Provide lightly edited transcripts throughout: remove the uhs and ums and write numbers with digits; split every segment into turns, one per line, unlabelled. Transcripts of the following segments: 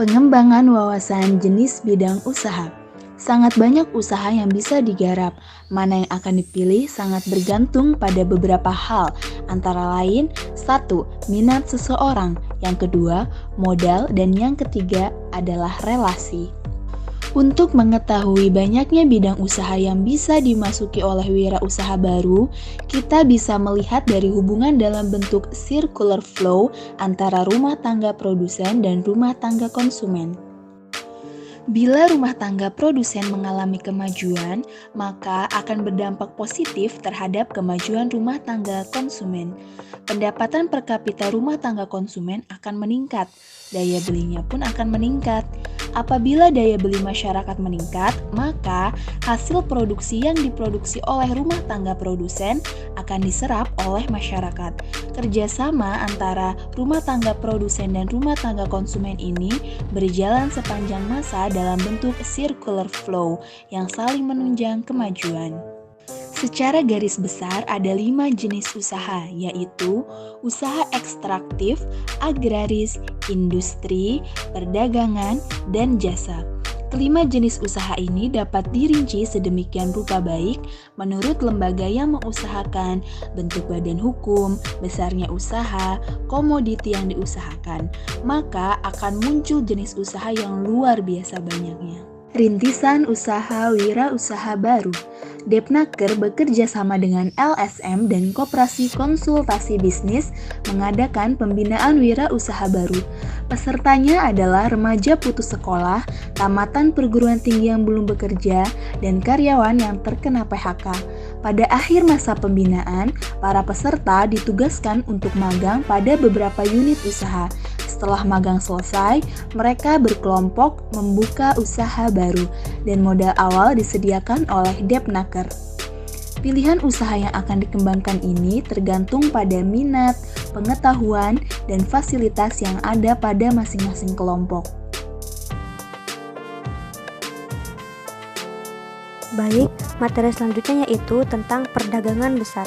Pengembangan wawasan jenis bidang usaha. Sangat banyak usaha yang bisa digarap. Mana yang akan dipilih sangat bergantung pada beberapa hal, antara lain: 1. Minat seseorang, yang kedua, modal, dan yang ketiga adalah relasi. Untuk mengetahui banyaknya bidang usaha yang bisa dimasuki oleh wirausaha baru, kita bisa melihat dari hubungan dalam bentuk circular flow antara rumah tangga produsen dan rumah tangga konsumen. Bila rumah tangga produsen mengalami kemajuan, maka akan berdampak positif terhadap kemajuan rumah tangga konsumen. Pendapatan per kapita rumah tangga konsumen akan meningkat, daya belinya pun akan meningkat. Apabila daya beli masyarakat meningkat, maka hasil produksi yang diproduksi oleh rumah tangga produsen akan diserap oleh masyarakat. Kerjasama antara rumah tangga produsen dan rumah tangga konsumen ini berjalan sepanjang masa dalam bentuk circular flow yang saling menunjang kemajuan. Secara garis besar ada 5 jenis usaha, yaitu usaha ekstraktif, agraris, industri, perdagangan, dan jasa. Kelima jenis usaha ini dapat dirinci sedemikian rupa baik menurut lembaga yang mengusahakan, bentuk badan hukum, besarnya usaha, komoditi yang diusahakan, maka akan muncul jenis usaha yang luar biasa banyaknya. Rintisan usaha wirausaha baru. Depnaker bekerja sama dengan LSM dan Koperasi Konsultasi Bisnis mengadakan pembinaan wirausaha baru. Pesertanya adalah remaja putus sekolah, tamatan perguruan tinggi yang belum bekerja, dan karyawan yang terkena PHK. Pada akhir masa pembinaan, para peserta ditugaskan untuk magang pada beberapa unit usaha. Setelah magang selesai, mereka berkelompok membuka usaha baru dan modal awal disediakan oleh Depnaker. Pilihan usaha yang akan dikembangkan ini tergantung pada minat, pengetahuan, dan fasilitas yang ada pada masing-masing kelompok.
Baik, materi selanjutnya yaitu tentang perdagangan besar.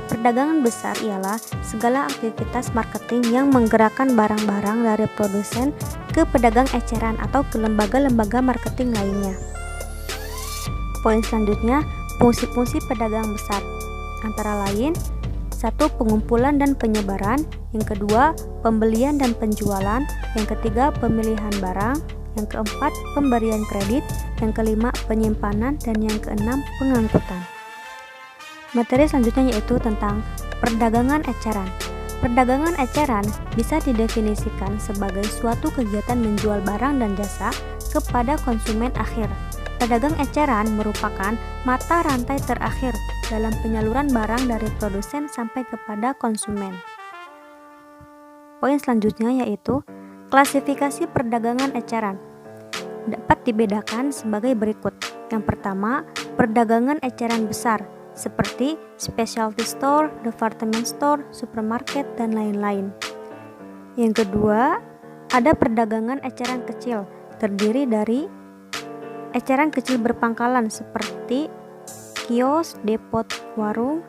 Perdagangan besar ialah segala aktivitas marketing yang menggerakkan barang-barang dari produsen ke pedagang eceran atau ke lembaga-lembaga marketing lainnya. Poin selanjutnya, fungsi-fungsi pedagang besar. Antara lain, 1. Pengumpulan dan penyebaran, yang kedua, pembelian dan penjualan, yang ketiga, pemilihan barang, yang keempat, pemberian kredit, yang kelima, penyimpanan, dan yang keenam, pengangkutan. Materi selanjutnya yaitu tentang perdagangan eceran. Perdagangan eceran bisa didefinisikan sebagai suatu kegiatan menjual barang dan jasa kepada konsumen akhir. Pedagang eceran merupakan mata rantai terakhir dalam penyaluran barang dari produsen sampai kepada konsumen. Poin selanjutnya yaitu klasifikasi perdagangan eceran. Dapat dibedakan sebagai berikut. Yang pertama, perdagangan eceran besar, seperti specialty store, department store, supermarket, dan lain-lain. Yang kedua, ada perdagangan eceran kecil, terdiri dari eceran kecil berpangkalan seperti kios, depot, warung,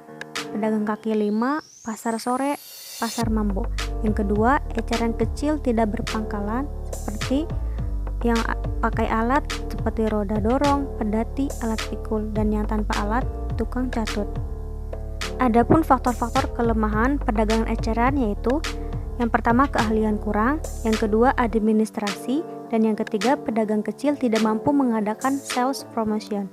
pedagang kaki lima, pasar sore, pasar mambo. Yang kedua, eceran kecil tidak berpangkalan seperti yang pakai alat seperti roda dorong, pedati, alat pikul, dan yang tanpa alat, tukang catut. Adapun faktor-faktor kelemahan perdagangan eceran yaitu yang pertama keahlian kurang, yang kedua administrasi, dan yang ketiga pedagang kecil tidak mampu mengadakan sales promotion.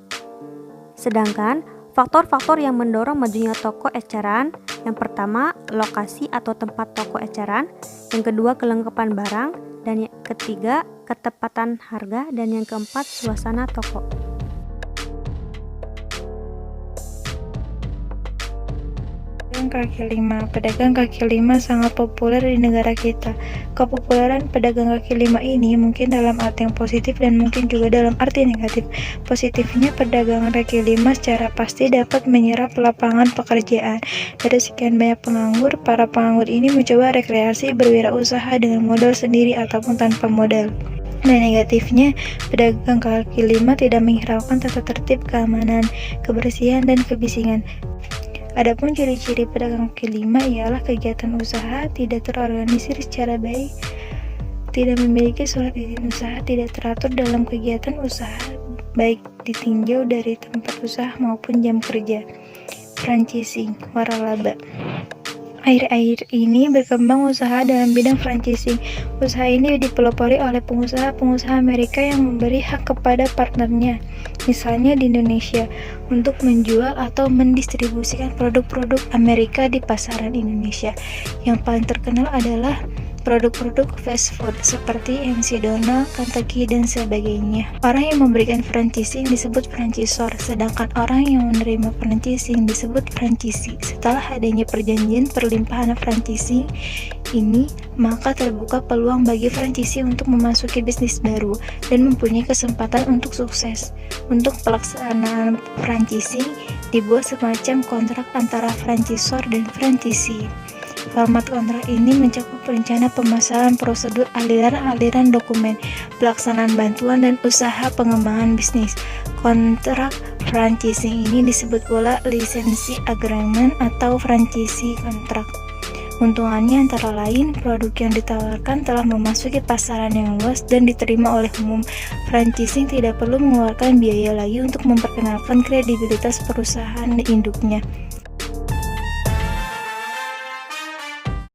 Sedangkan faktor-faktor yang mendorong majunya toko eceran, yang pertama lokasi atau tempat toko eceran, yang kedua kelengkapan barang, dan yang ketiga ketepatan harga, dan yang keempat suasana toko.
Pedagang kaki lima sangat populer di negara kita. Kepopuleran pedagang kaki lima ini mungkin dalam arti yang positif dan mungkin juga dalam arti negatif. Positifnya, perdagangan kaki lima secara pasti dapat menyerap lapangan pekerjaan. Dari sekian banyak penganggur, para penganggur ini mencoba rekreasi berwirausaha dengan modal sendiri ataupun tanpa modal. Dan negatifnya, pedagang kaki lima tidak menghiraukan tata tertib, keamanan, kebersihan, dan kebisingan. Adapun ciri-ciri pedagang kaki lima ialah kegiatan usaha tidak terorganisir secara baik, tidak memiliki surat izin usaha tidak teratur dalam kegiatan usaha, baik ditinjau dari tempat usaha maupun jam kerja. Franchising, waralaba. Akhir-akhir ini berkembang usaha dalam bidang franchising. Usaha ini dipelopori oleh pengusaha-pengusaha Amerika yang memberi hak kepada partnernya, misalnya di Indonesia, untuk menjual atau mendistribusikan produk-produk Amerika di pasaran Indonesia. Yang paling terkenal adalah produk-produk fast food seperti McDonald, Kentucky, dan sebagainya. Orang yang memberikan franchising disebut franchisor, sedangkan orang yang menerima franchising disebut franchisee. Setelah adanya perjanjian perlimpahan franchising ini, maka terbuka peluang bagi franchisee untuk memasuki bisnis baru dan mempunyai kesempatan untuk sukses. Untuk pelaksanaan franchising, dibuat semacam kontrak antara franchisor dan franchisee. Format kontrak ini mencakup rencana pemasaran, prosedur, aliran dokumen, pelaksanaan bantuan, dan usaha pengembangan bisnis. Kontrak franchising ini disebut pula lisensi agreement atau franchisee kontrak. Untungannya antara lain, produk yang ditawarkan telah memasuki pasaran yang luas dan diterima oleh umum. Franchising tidak perlu mengeluarkan biaya lagi untuk memperkenalkan kredibilitas perusahaan induknya.